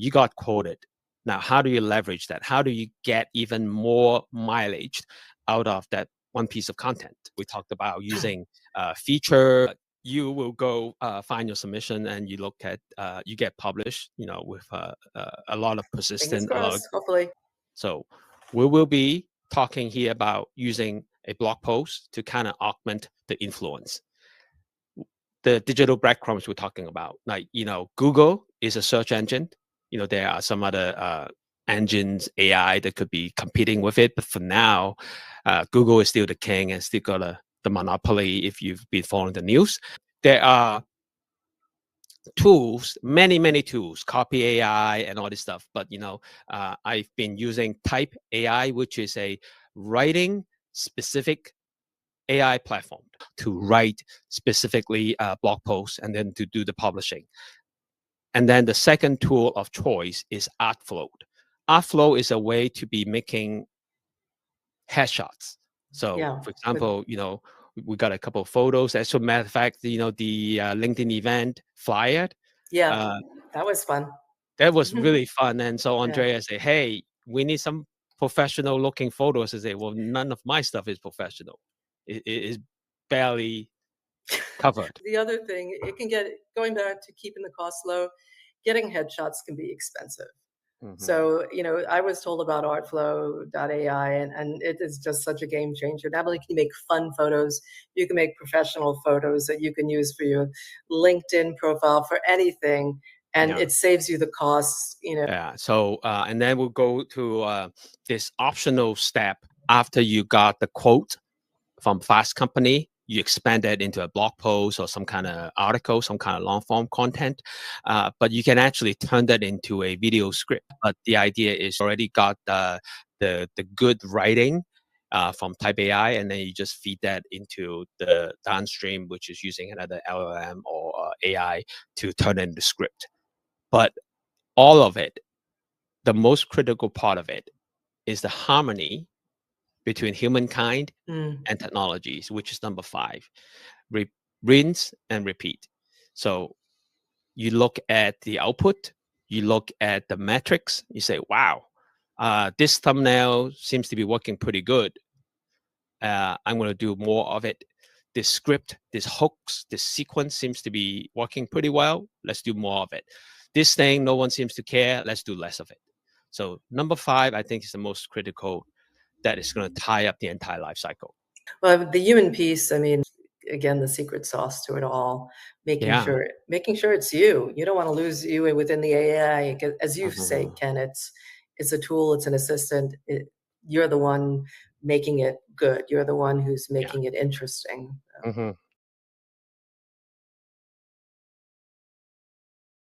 you got quoted. Now, how do you leverage that? How do you get even more mileage out of that one piece of content? We talked about using feature. You will go find your submission and you look at, you get published, with a lot of persistent. Hopefully. So we will be talking here about using a blog post to kind of augment the influence. The digital breadcrumbs we're talking about, like, Google is a search engine. There are some other engines, AI, that could be competing with it. But for now, Google is still the king and still got the monopoly if you've been following the news. There are tools, many tools, copy AI and all this stuff. But, I've been using Type AI, which is a writing specific AI platform to write specifically blog posts and then to do the publishing. And then the second tool of choice is Artflow. Artflow is a way to be making headshots. So, for example, we got a couple of photos. As a matter of fact, the LinkedIn event flyer. Yeah, that was fun. That was really fun. And so Andrea said, hey, we need some professional looking photos. I say, well, none of my stuff is professional. It is barely covered. The other thing, it can get, going back to keeping the costs low, getting headshots can be expensive. So, I was told about artflow.ai and it is just such a game changer. Not only can you make fun photos, you can make professional photos that you can use for your LinkedIn profile, for anything. And it saves you the costs, Yeah. So, and then we'll go to this optional step after you got the quote from Fast Company. You expand that into a blog post or some kind of article, some kind of long form content. But you can actually turn that into a video script. But the idea is already got the good writing from Type AI, and then you just feed that into the downstream, which is using another LLM or AI to turn it into script. But all of it, the most critical part of it, is the harmony between humankind and technologies, which is number 5. Rinse and repeat. So you look at the output, you look at the metrics, you say, wow, this thumbnail seems to be working pretty good. I'm going to do more of it. This script, this hooks, this sequence seems to be working pretty well. Let's do more of it. This thing, no one seems to care. Let's do less of it. So number 5, I think, is the most critical, that is going to tie up the entire life cycle. Well, the human piece, I mean, again, the secret sauce to it all, making sure it's you. You don't want to lose you within the AI. As you say, Ken, it's a tool, it's an assistant. You're the one making it good. You're the one who's making it interesting.